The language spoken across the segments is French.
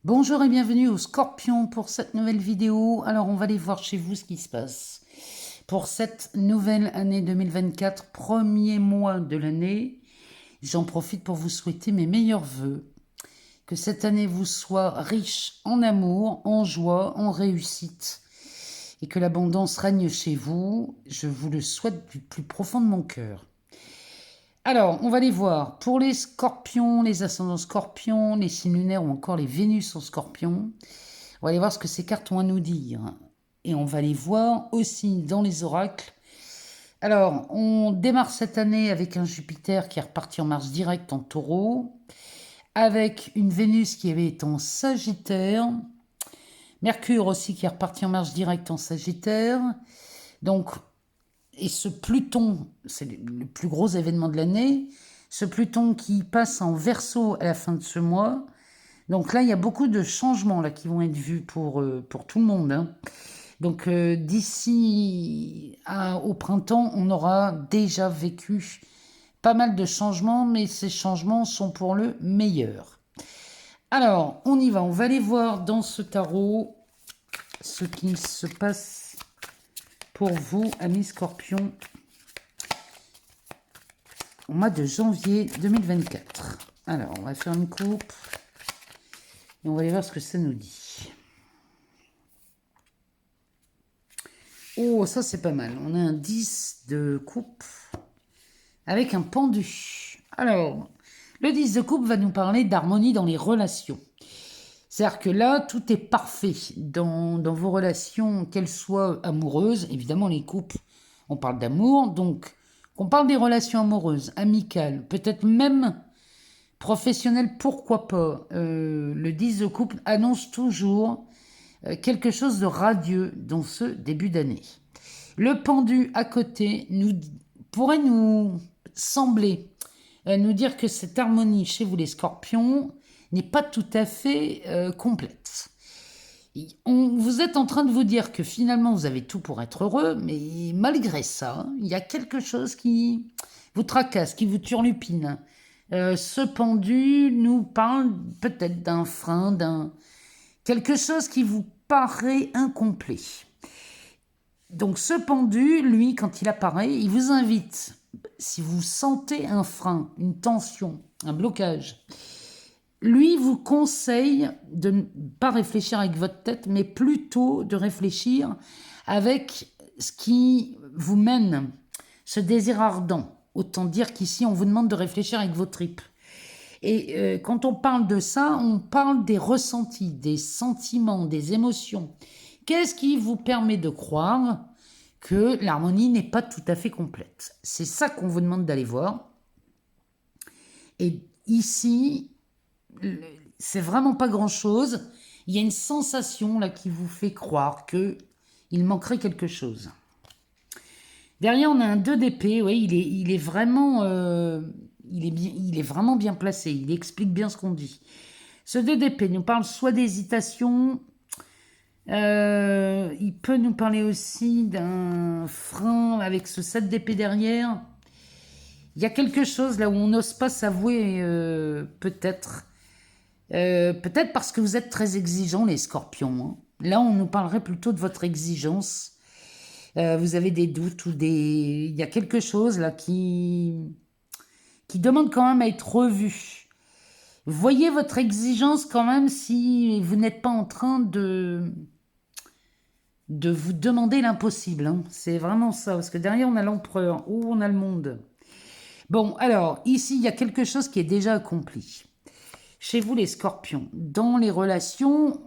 Bonjour et bienvenue au Scorpion pour cette nouvelle vidéo. Alors on va aller voir chez vous ce qui se passe. Pour cette nouvelle année 2024, premier mois de l'année, j'en profite pour vous souhaiter mes meilleurs vœux. Que cette année vous soit riche en amour, en joie, en réussite et que l'abondance règne chez vous. Je vous le souhaite du plus profond de mon cœur. Alors, on va les voir. Pour les scorpions, les ascendants scorpions, les signes lunaires ou encore les Vénus en scorpion, on va aller voir ce que ces cartes ont à nous dire. Et on va les voir aussi dans les oracles. Alors, on démarre cette année avec un Jupiter qui est reparti en marche directe en taureau, avec une Vénus qui avait été en Sagittaire, Mercure aussi qui est reparti en marche directe en Sagittaire. Donc, et ce Pluton, c'est le plus gros événement de l'année, ce Pluton qui passe en Verseau à la fin de ce mois. Donc là, il y a beaucoup de changements là, qui vont être vus pour tout le monde, hein. Donc d'ici au printemps, on aura déjà vécu pas mal de changements, mais ces changements sont pour le meilleur. Alors, on y va. On va aller voir dans ce tarot ce qui se passe pour vous, amis scorpions, au mois de janvier 2024. Alors, on va faire une coupe et on va aller voir ce que ça nous dit. Oh, ça c'est pas mal. On a un 10 de coupe avec un pendu. Alors, le 10 de coupe va nous parler d'harmonie dans les relations. C'est-à-dire que là, tout est parfait dans vos relations, qu'elles soient amoureuses. Évidemment, les couples, on parle d'amour. Donc, on parle des relations amoureuses, amicales, peut-être même professionnelles, pourquoi pas. Le 10 de coupe annonce toujours quelque chose de radieux dans ce début d'année. Le pendu à côté pourrait nous sembler nous dire que cette harmonie chez vous les scorpions n'est pas tout à fait complète. Vous êtes en train de vous dire que finalement vous avez tout pour être heureux, mais malgré ça, il y a quelque chose qui vous tracasse, qui vous turlupine. Ce pendu nous parle peut-être d'un frein, d'un quelque chose qui vous paraît incomplet. Donc ce pendu, lui, quand il apparaît, il vous invite, si vous sentez un frein, une tension, un blocage, lui vous conseille de ne pas réfléchir avec votre tête, mais plutôt de réfléchir avec ce qui vous mène, ce désir ardent. Autant dire qu'ici, on vous demande de réfléchir avec vos tripes. Et quand on parle de ça, on parle des ressentis, des sentiments, des émotions. Qu'est-ce qui vous permet de croire que l'harmonie n'est pas tout à fait complète? C'est ça qu'on vous demande d'aller voir. Et ici, c'est vraiment pas grand-chose. Il y a une sensation là qui vous fait croire qu'il manquerait quelque chose. Derrière, on a un 2 d'épée. Oui, il est vraiment, il est vraiment bien placé. Il explique bien ce qu'on dit. Ce 2 d'épée nous parle soit d'hésitation, il peut nous parler aussi d'un frein avec ce 7 d'épée derrière. Il y a quelque chose là où on n'ose pas s'avouer, peut-être. Peut-être parce que vous êtes très exigeants, les scorpions, hein. Là, on nous parlerait plutôt de votre exigence. Vous avez des doutes ou des... Il y a quelque chose là qui demande quand même à être revu. Voyez votre exigence quand même si vous n'êtes pas en train de vous demander l'impossible, hein. C'est vraiment ça, parce que derrière on a l'empereur, ou on a le monde. Bon, alors, ici, il y a quelque chose qui est déjà accompli. Chez vous, les scorpions, dans les relations,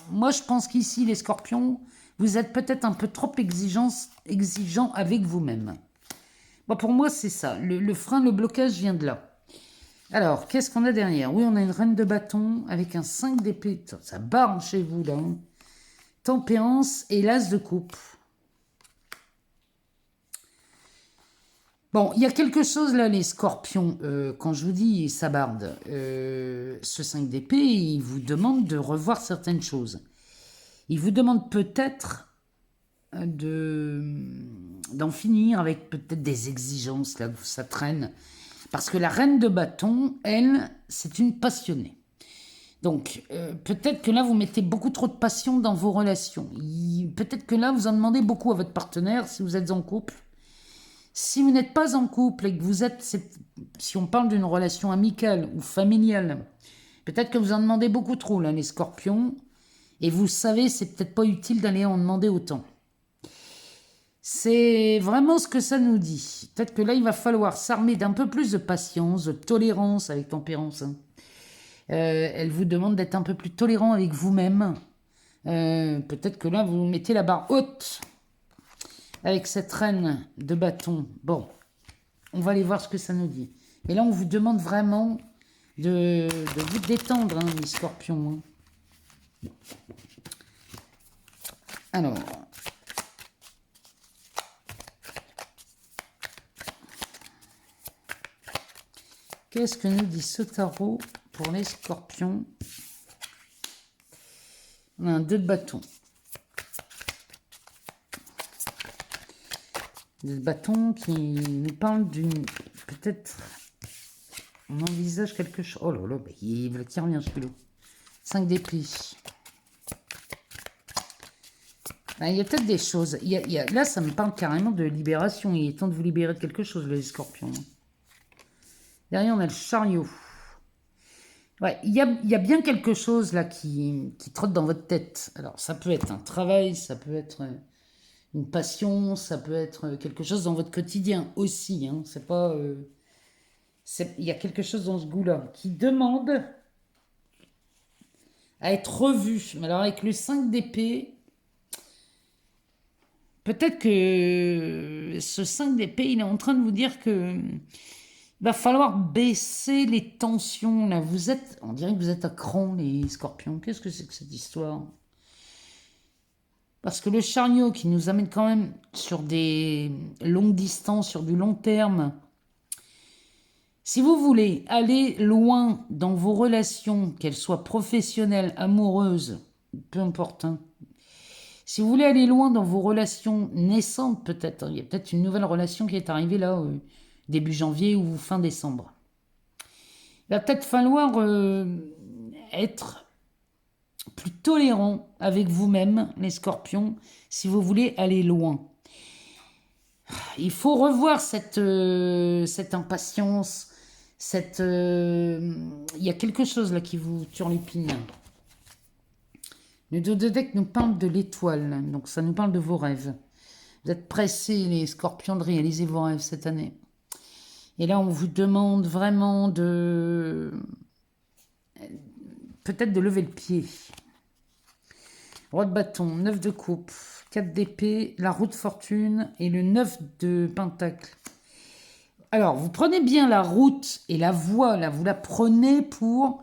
moi je pense qu'ici, les scorpions, vous êtes peut-être un peu trop exigeant avec vous-même. Bon, pour moi, c'est ça. Le frein, le blocage vient de là. Alors, qu'est-ce qu'on a derrière? Oui, on a une reine de bâton avec un 5 d'épée. Ça barre chez vous, là, hein. Tempérance et l'as de coupe. Bon, il y a quelque chose là, les scorpions, quand je vous dis sabarde, ce 5 d'épée, il vous demande de revoir certaines choses. Il vous demande peut-être d'en finir avec peut-être des exigences là où ça traîne. Parce que la reine de bâton, elle, c'est une passionnée. Donc, peut-être que là, vous mettez beaucoup trop de passion dans vos relations. Peut-être que là, vous en demandez beaucoup à votre partenaire si vous êtes en couple. Si vous n'êtes pas en couple et que vous êtes, si on parle d'une relation amicale ou familiale, peut-être que vous en demandez beaucoup trop, là, les scorpions. Et vous savez, c'est peut-être pas utile d'aller en demander autant. C'est vraiment ce que ça nous dit. Peut-être que là, il va falloir s'armer d'un peu plus de patience, de tolérance avec tempérance. Hein. Elle vous demande d'être un peu plus tolérant avec vous-même. Peut-être que là, vous mettez la barre haute avec cette reine de bâton. Bon, on va aller voir ce que ça nous dit. Et là, on vous demande vraiment de vous détendre, hein, les scorpions. Hein. Alors, qu'est-ce que nous dit ce tarot pour les scorpions? On a un 2 de bâton. 2 de bâton qui nous parle d'une... Peut-être... On envisage quelque chose... Oh là là, bah, il le tire bien celui-là. 5 d'épée. Il y a peut-être des choses. Là, ça me parle carrément de libération. Il est temps de vous libérer de quelque chose, les scorpions. Derrière, on a le chariot. Ouais, il y a bien quelque chose là qui trotte dans votre tête. Alors, ça peut être un travail, ça peut être une passion, ça peut être quelque chose dans votre quotidien aussi. Hein. C'est pas... il y a quelque chose dans ce goût-là qui demande à être revu. Mais alors, avec le 5 d'épée, peut-être que ce 5 d'épée, il est en train de vous dire que... Il va falloir baisser les tensions. Là, on dirait que vous êtes à cran, les scorpions. Qu'est-ce que c'est que cette histoire? Parce que le chariot qui nous amène quand même sur des longues distances, sur du long terme. Si vous voulez aller loin dans vos relations, qu'elles soient professionnelles, amoureuses, peu importe. Hein. Si vous voulez aller loin dans vos relations naissantes, peut-être, hein, il y a peut-être une nouvelle relation qui est arrivée là. Début janvier ou fin décembre. Il va peut-être falloir être plus tolérant avec vous-même, les scorpions, si vous voulez aller loin. Il faut revoir cette impatience, il y a quelque chose là qui vous turlupine. Le dos de deck nous parle de l'étoile, donc ça nous parle de vos rêves. Vous êtes pressés, les scorpions, de réaliser vos rêves cette année. Et là, on vous demande vraiment de... Peut-être de lever le pied. Roi de bâton, 9 de coupe, 4 d'épée, la roue de fortune et le 9 de pentacle. Alors, vous prenez bien la route et la voie, là, vous la prenez pour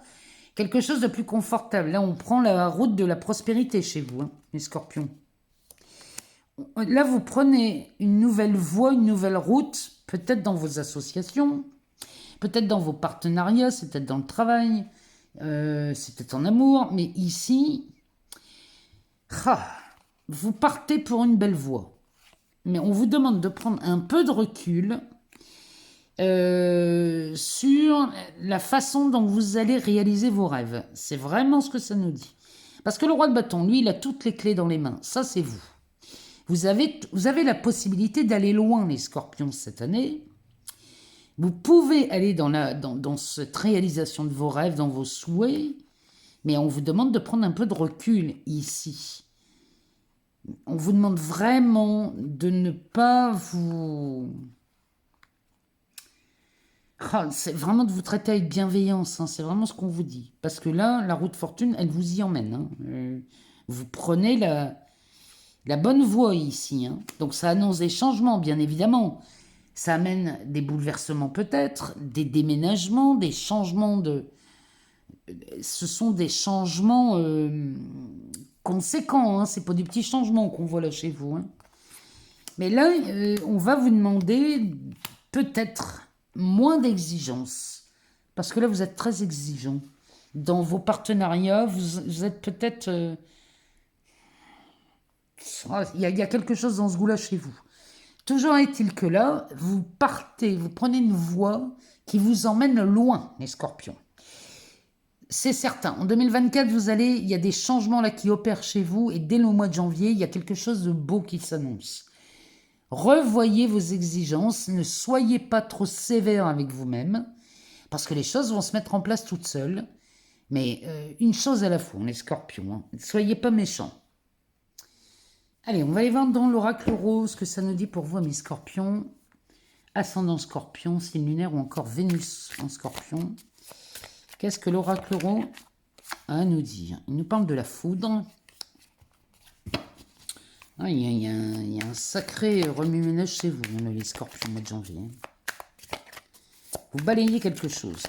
quelque chose de plus confortable. Là, on prend la route de la prospérité chez vous, hein, les scorpions. Là, vous prenez une nouvelle voie, une nouvelle route, peut-être dans vos associations, peut-être dans vos partenariats, c'est peut-être dans le travail, c'est peut-être en amour, mais ici, vous partez pour une belle voie. Mais on vous demande de prendre un peu de recul sur la façon dont vous allez réaliser vos rêves. C'est vraiment ce que ça nous dit. Parce que le roi de bâton, lui, il a toutes les clés dans les mains. Ça, c'est vous. Vous avez la possibilité d'aller loin, les scorpions, cette année. Vous pouvez aller dans cette réalisation de vos rêves, dans vos souhaits, mais on vous demande de prendre un peu de recul ici. On vous demande vraiment de ne pas vous... c'est vraiment de vous traiter avec bienveillance, hein, c'est vraiment ce qu'on vous dit. Parce que là, la roue de fortune, elle vous y emmène. Hein. Vous prenez la bonne voie ici. Hein. Donc ça annonce des changements, bien évidemment. Ça amène des bouleversements peut-être, des déménagements, des changements de... Ce sont des changements conséquents. Hein. C'est pas des petits changements qu'on voit là chez vous. Hein. Mais là, on va vous demander peut-être moins d'exigence. Parce que là, vous êtes très exigeant. Dans vos partenariats, vous êtes peut-être... il y a quelque chose dans ce goût-là chez vous. Toujours est-il que là, vous partez, vous prenez une voie qui vous emmène loin, les scorpions. c'est certain. En 2024, il y a des changements là qui opèrent chez vous et dès le mois de janvier, il y a quelque chose de beau qui s'annonce. Revoyez vos exigences, ne soyez pas trop sévère avec vous-même, parce que les choses vont se mettre en place toutes seules. Mais une chose à la fois, les scorpions, hein. Ne soyez pas méchants. Allez, on va aller voir dans l'oracle rose ce que ça nous dit pour vous, mes scorpions. Ascendant scorpion, signe lunaire ou encore Vénus en scorpion. Qu'est-ce que l'oracle rose a à nous dire? Il nous parle de la foudre. Ah, il y a un sacré remue-ménage chez vous, hein, les scorpions, au mois de janvier. Vous balayez quelque chose.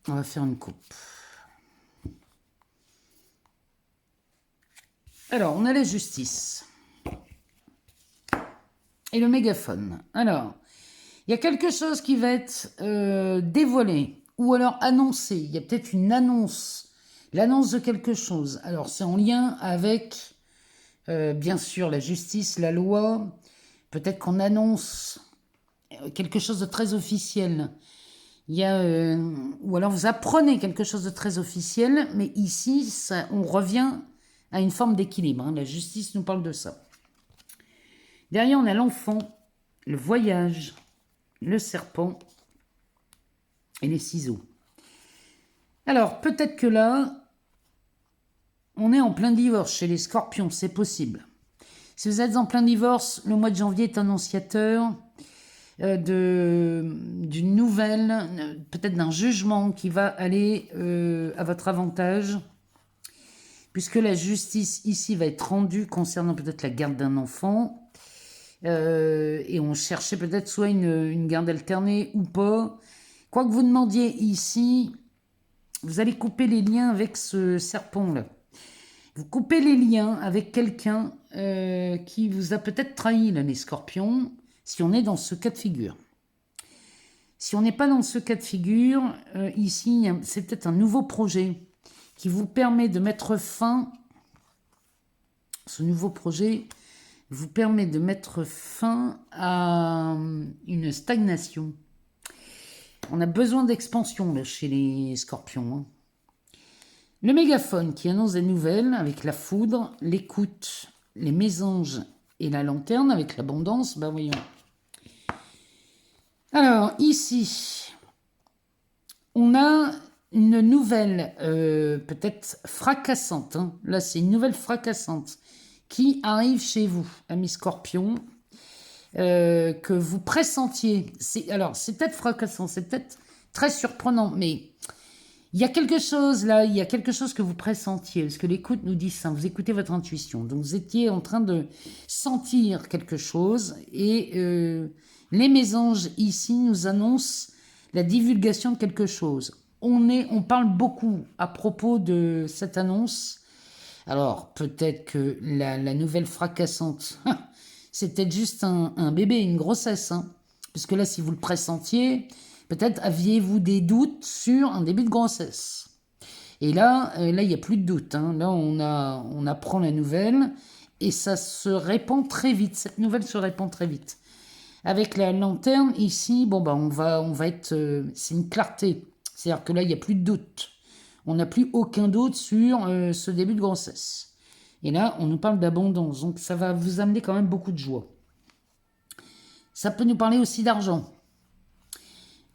On va faire une coupe. Alors, on a la justice. Et le mégaphone. Alors, il y a quelque chose qui va être dévoilé ou alors annoncé. Il y a peut-être une annonce. L'annonce de quelque chose. Alors, c'est en lien avec, bien sûr, la justice, la loi. Peut-être qu'on annonce quelque chose de très officiel. Il y a, ou alors vous apprenez quelque chose de très officiel, mais ici, on revient à une forme d'équilibre. Hein. La justice nous parle de ça. Derrière, on a l'enfant, le voyage, le serpent et les ciseaux. Alors, peut-être que là, on est en plein divorce chez les scorpions, c'est possible. Si vous êtes en plein divorce, le mois de janvier est annonciateur d'une nouvelle, peut-être d'un jugement qui va aller à votre avantage, puisque la justice ici va être rendue concernant peut-être la garde d'un enfant, et on cherchait peut-être soit une garde alternée ou pas. Quoi que vous demandiez ici, vous allez couper les liens avec ce serpent-là. Vous coupez les liens avec quelqu'un qui vous a peut-être trahi, là, les scorpions, si on est dans ce cas de figure. Si on n'est pas dans ce cas de figure, ici, c'est peut-être un nouveau projet qui vous permet de mettre fin. Ce nouveau projet vous permet de mettre fin à une stagnation. On a besoin d'expansion là, chez les scorpions. Hein. Le mégaphone qui annonce des nouvelles avec la foudre, l'écoute, les mésanges et la lanterne avec l'abondance, ben voyons. Alors ici, on a une nouvelle peut-être fracassante. Hein. Là, c'est une nouvelle fracassante qui arrive chez vous, amis scorpions, que vous pressentiez. Alors, c'est peut-être fracassant, c'est peut-être très surprenant, mais il y a quelque chose là, il y a quelque chose que vous pressentiez, parce que l'écoute nous dit ça, vous écoutez votre intuition. Donc vous étiez en train de sentir quelque chose et les mésanges ici nous annoncent la divulgation de quelque chose. On parle beaucoup à propos de cette annonce. Alors peut-être que la nouvelle fracassante, c'est peut-être juste un bébé, une grossesse. Hein, parce que là, si vous le pressentiez, peut-être aviez-vous des doutes sur un début de grossesse. Et là, il n'y a plus de doute. Hein. Là, on apprend la nouvelle et ça se répand très vite. Cette nouvelle se répand très vite. Avec la lanterne, ici, bon, bah, on va être... c'est une clarté. C'est-à-dire que là, il n'y a plus de doute. On n'a plus aucun doute sur ce début de grossesse. Et là, on nous parle d'abondance. Donc, ça va vous amener quand même beaucoup de joie. Ça peut nous parler aussi d'argent.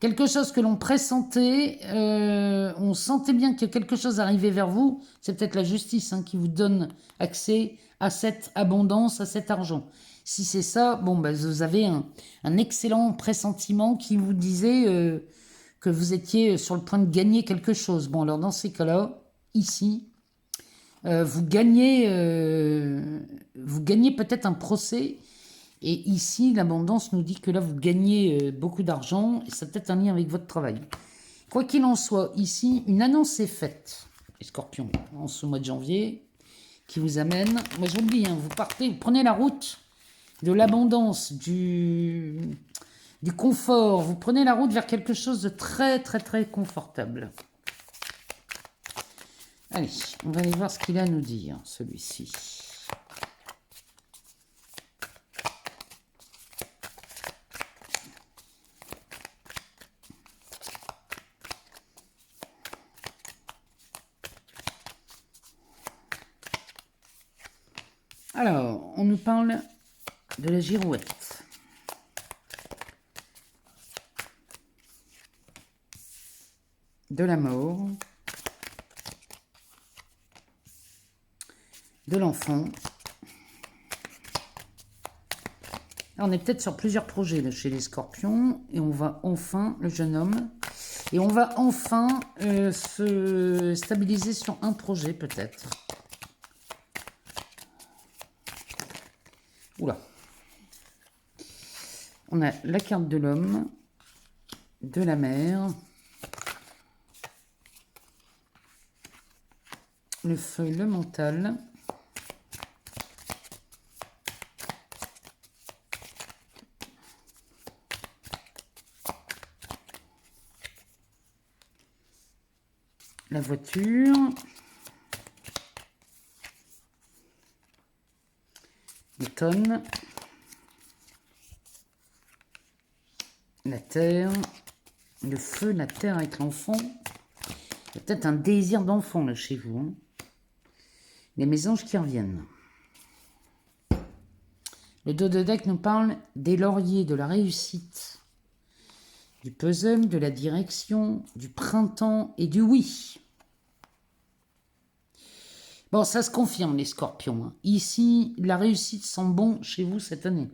Quelque chose que l'on pressentait, on sentait bien que quelque chose arrivait vers vous. C'est peut-être la justice hein, qui vous donne accès à cette abondance, à cet argent. Si c'est ça, bon, bah, vous avez un excellent pressentiment qui vous disait que vous étiez sur le point de gagner quelque chose. Bon, alors dans ces cas-là, ici, vous gagnez peut-être un procès. Et ici, l'abondance nous dit que là, vous gagnez beaucoup d'argent et ça a peut-être un lien avec votre travail. Quoi qu'il en soit, ici, une annonce est faite, les scorpions, en ce mois de janvier, qui vous amène... Moi, j'oublie, hein, vous partez, vous prenez la route de l'abondance, du confort. Vous prenez la route vers quelque chose de très, très, très confortable. Allez, on va aller voir ce qu'il a à nous dire, celui-ci. Alors, on nous parle de la girouette. De la mort. De l'enfant. On est peut-être sur plusieurs projets là, chez les scorpions. Et on va enfin, le jeune homme, et on va enfin se stabiliser sur un projet peut-être. Oula. On a la carte de l'homme, de la mer, le feu, le mental, la voiture, l'automne, la terre, le feu, la terre avec l'enfant. Il y a peut-être un désir d'enfant là chez vous. Hein. Les mésanges qui reviennent. Le dos de deck nous parle des lauriers, de la réussite, du puzzle, de la direction, du printemps et du oui. Bon, ça se confirme, les scorpions. Hein. Ici, la réussite sent bon chez vous cette année.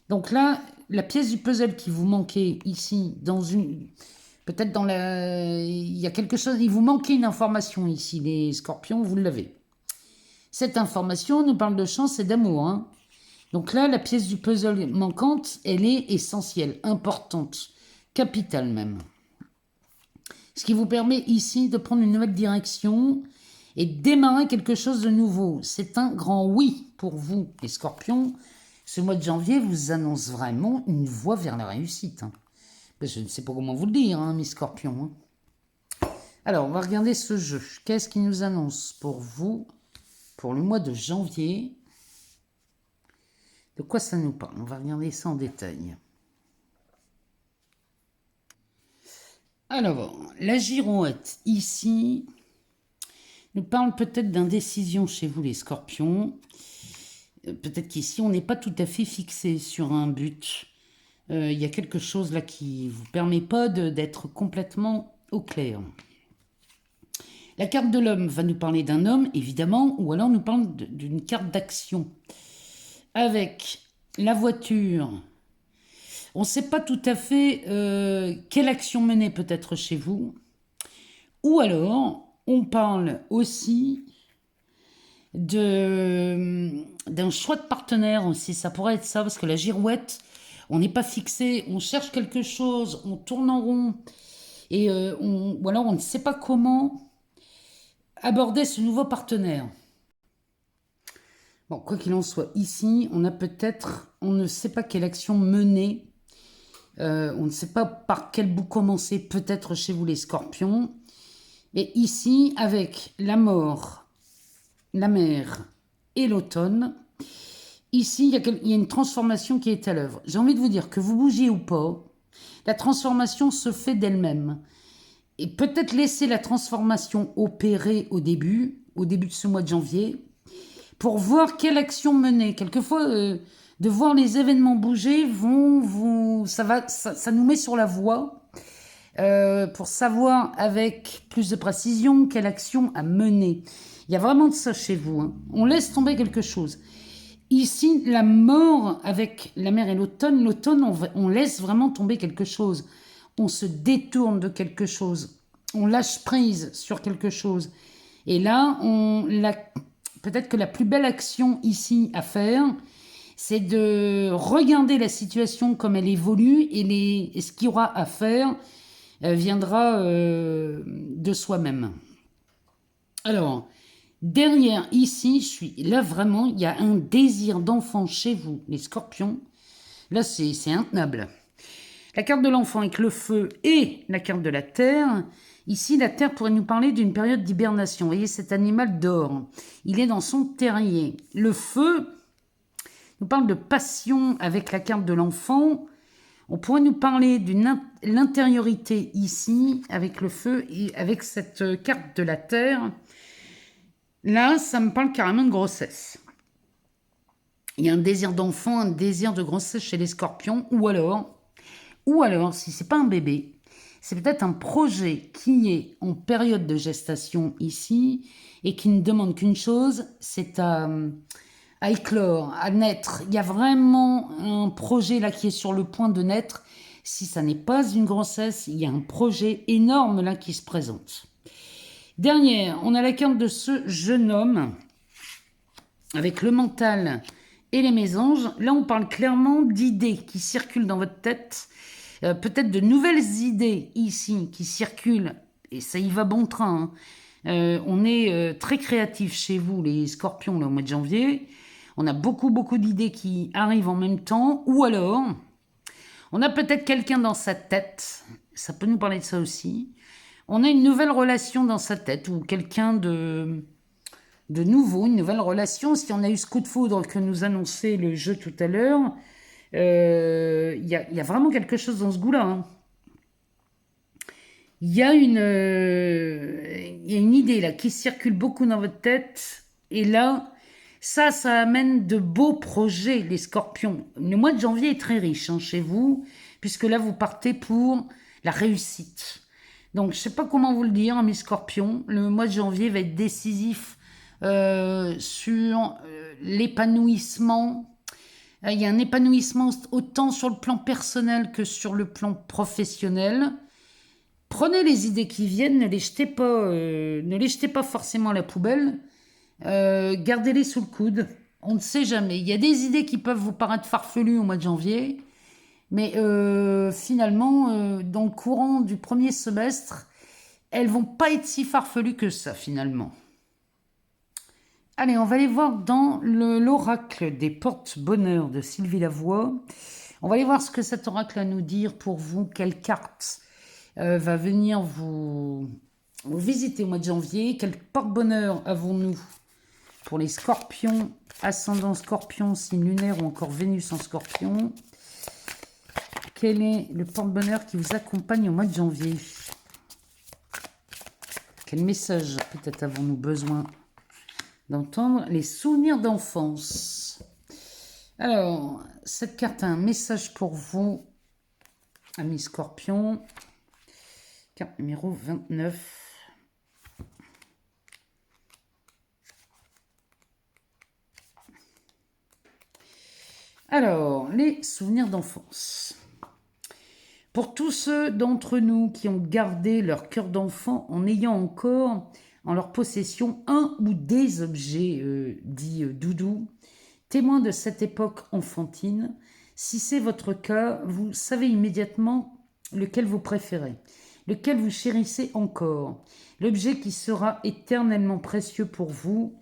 Donc là, la pièce du puzzle qui vous manquait ici, dans une... Peut-être dans la... Il y a quelque chose... Il vous manquait une information ici, les scorpions, vous l'avez. Cette information nous parle de chance et d'amour. Hein. Donc là, la pièce du puzzle manquante, elle est essentielle, importante, capitale même. Ce qui vous permet ici de prendre une nouvelle direction et démarrer quelque chose de nouveau. C'est un grand oui pour vous, les scorpions. Ce mois de janvier vous annonce vraiment une voie vers la réussite. Hein. Je ne sais pas comment vous le dire, hein, mes scorpions. Hein. Alors, on va regarder ce jeu. Qu'est-ce qu'il nous annonce pour vous, pour le mois de janvier? De quoi ça nous parle? On va regarder ça en détail. Alors, la girouette, ici, nous parle peut-être d'indécision chez vous, les scorpions. Peut-être qu'ici, on n'est pas tout à fait fixé sur un but. Il y a quelque chose là qui ne vous permet pas d'être complètement au clair. La carte de l'homme va nous parler d'un homme, évidemment, ou alors nous parle d'une carte d'action. Avec la voiture, on ne sait pas tout à fait quelle action mener peut-être chez vous. Ou alors, on parle aussi d'un choix de partenaire aussi. Ça pourrait être ça, parce que la girouette, on n'est pas fixé, on cherche quelque chose, on tourne en rond, et ou alors on ne sait pas comment aborder ce nouveau partenaire. Bon, quoi qu'il en soit, ici, on a peut-être, on ne sait pas quelle action mener, on ne sait pas par quel bout commencer, peut-être chez vous les scorpions, mais ici, avec la mort, la mer et l'automne, ici, il y a une transformation qui est à l'œuvre. J'ai envie de vous dire que vous bougiez ou pas, la transformation se fait d'elle-même. Et peut-être laisser la transformation opérer au début de ce mois de janvier, pour voir quelle action mener. Quelquefois, de voir les événements bouger, ça nous met sur la voie pour savoir avec plus de précision quelle action à mener. Il y a vraiment de ça chez vous. Hein. On laisse tomber quelque chose. Ici, la mort avec la mer et l'automne, on laisse vraiment tomber quelque chose. On se détourne de quelque chose. On lâche prise sur quelque chose. Et là, peut-être que la plus belle action ici à faire, c'est de regarder la situation comme elle évolue et ce qu'il y aura à faire viendra de soi-même. Alors, derrière, ici, là vraiment, il y a un désir d'enfant chez vous, les scorpions. Là, c'est intenable. La carte de l'enfant avec le feu et la carte de la terre. Ici, la terre pourrait nous parler d'une période d'hibernation. Vous voyez, cet animal dort. Il est dans son terrier. Le feu nous parle de passion avec la carte de l'enfant. On pourrait nous parler de l'intériorité ici, avec le feu et avec cette carte de la terre. Là, ça me parle carrément de grossesse. Il y a un désir d'enfant, un désir de grossesse chez les scorpions, ou alors, si c'est pas un bébé, c'est peut-être un projet qui est en période de gestation ici et qui ne demande qu'une chose, c'est à éclore, à naître. Il y a vraiment un projet là qui est sur le point de naître. Si ça n'est pas une grossesse, il y a un projet énorme là qui se présente. Dernière, on a la carte de ce jeune homme avec le mental et les mésanges. Là, on parle clairement d'idées qui circulent dans votre tête. Peut-être de nouvelles idées ici qui circulent. Et ça y va bon train. On est très créatif chez vous, les scorpions, là, au mois de janvier. On a beaucoup d'idées qui arrivent en même temps. Ou alors, on a peut-être quelqu'un dans sa tête. Ça peut nous parler de ça aussi. On a une nouvelle relation dans sa tête ou quelqu'un de nouveau, une nouvelle relation. Si on a eu ce coup de foudre que nous annonçait le jeu tout à l'heure, il y a vraiment quelque chose dans ce goût-là. Hein. Il y a une idée là qui circule beaucoup dans votre tête. Et là, ça amène de beaux projets, les scorpions. Le mois de janvier est très riche hein, chez vous, puisque là, vous partez pour la réussite. Donc, je ne sais pas comment vous le dire, hein, mes scorpions. Le mois de janvier va être décisif sur l'épanouissement. Il y a un épanouissement autant sur le plan personnel que sur le plan professionnel. Prenez les idées qui viennent, ne les jetez pas forcément à la poubelle. Gardez-les sous le coude. On ne sait jamais. Il y a des idées qui peuvent vous paraître farfelues au mois de janvier. Mais finalement, dans le courant du premier semestre, elles vont pas être si farfelues que ça, finalement. Allez, on va aller voir dans l'oracle des porte-bonheur de Sylvie Lavoie. On va aller voir ce que cet oracle a à nous dire pour vous. Quelle carte va venir vous visiter au mois de janvier. Quel porte-bonheur avons-nous pour les scorpions, ascendant scorpion, signe lunaire ou encore Vénus en scorpion. Quel est le porte-bonheur qui vous accompagne au mois de janvier? Quel message peut-être avons-nous besoin d'entendre? Les souvenirs d'enfance. Alors, cette carte a un message pour vous, amis scorpions. Carte numéro 29. Alors, les souvenirs d'enfance. Pour tous ceux d'entre nous qui ont gardé leur cœur d'enfant en ayant encore en leur possession un ou des objets dits doudous, témoins de cette époque enfantine, si c'est votre cas, vous savez immédiatement lequel vous préférez, lequel vous chérissez encore, l'objet qui sera éternellement précieux pour vous,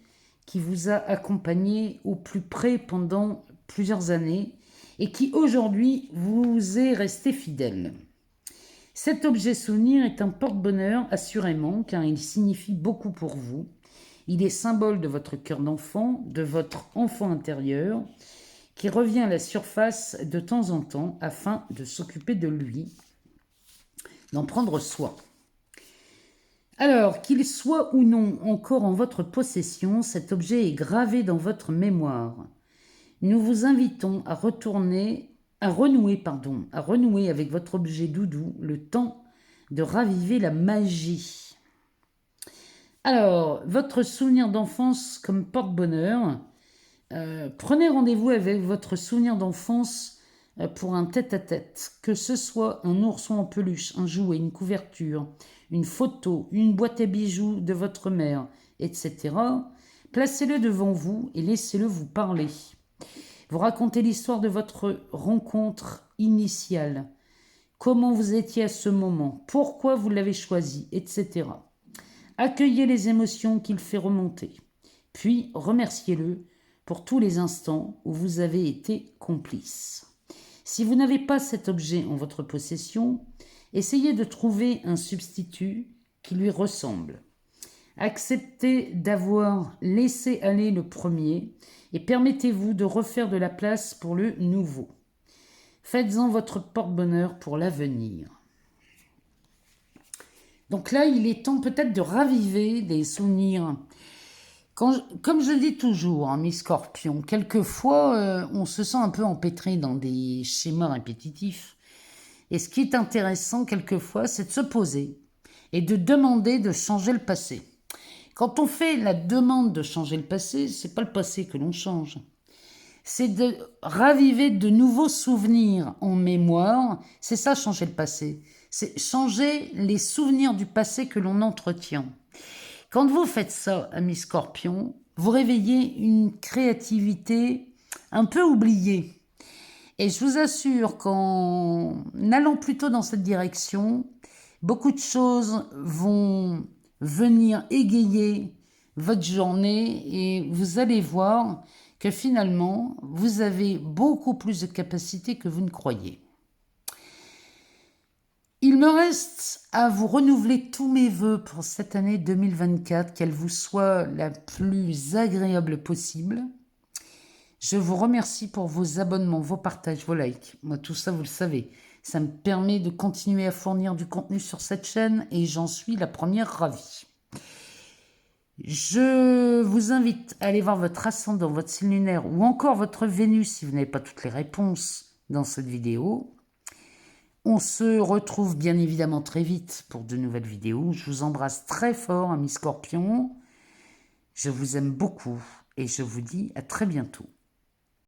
qui vous a accompagné au plus près pendant plusieurs années et qui aujourd'hui vous est resté fidèle. Cet objet souvenir est un porte-bonheur assurément car il signifie beaucoup pour vous. Il est symbole de votre cœur d'enfant, de votre enfant intérieur qui revient à la surface de temps en temps afin de s'occuper de lui, d'en prendre soin. Alors, qu'il soit ou non encore en votre possession, cet objet est gravé dans votre mémoire. Nous vous invitons à renouer avec votre objet doudou, le temps de raviver la magie. Alors, votre souvenir d'enfance comme porte-bonheur, prenez rendez-vous avec votre souvenir d'enfance pour un tête-à-tête, que ce soit un ourson en peluche, un jouet, une couverture, une photo, une boîte à bijoux de votre mère, etc. Placez-le devant vous et laissez-le vous parler. Vous racontez l'histoire de votre rencontre initiale, comment vous étiez à ce moment, pourquoi vous l'avez choisi, etc. Accueillez les émotions qu'il fait remonter, puis remerciez-le pour tous les instants où vous avez été complice. Si vous n'avez pas cet objet en votre possession, essayez de trouver un substitut qui lui ressemble. Acceptez d'avoir laissé aller le premier et permettez-vous de refaire de la place pour le nouveau. Faites-en votre porte-bonheur pour l'avenir. Donc là, il est temps peut-être de raviver des souvenirs Comme je dis toujours, hein, mes scorpions, quelquefois, on se sent un peu empêtré dans des schémas répétitifs. Et ce qui est intéressant, quelquefois, c'est de se poser et de demander de changer le passé. Quand on fait la demande de changer le passé, c'est pas le passé que l'on change. C'est de raviver de nouveaux souvenirs en mémoire. C'est ça, changer le passé. C'est changer les souvenirs du passé que l'on entretient. Quand vous faites ça, amis scorpions, vous réveillez une créativité un peu oubliée. Et je vous assure qu'en allant plutôt dans cette direction, beaucoup de choses vont venir égayer votre journée et vous allez voir que finalement, vous avez beaucoup plus de capacités que vous ne croyez. Il me reste à vous renouveler tous mes vœux pour cette année 2024, qu'elle vous soit la plus agréable possible. Je vous remercie pour vos abonnements, vos partages, vos likes. Moi, tout ça, vous le savez, ça me permet de continuer à fournir du contenu sur cette chaîne et j'en suis la première ravie. Je vous invite à aller voir votre ascendant, votre signe lunaire ou encore votre Vénus si vous n'avez pas toutes les réponses dans cette vidéo. On se retrouve bien évidemment très vite pour de nouvelles vidéos. Je vous embrasse très fort, amis scorpions. Je vous aime beaucoup et je vous dis à très bientôt.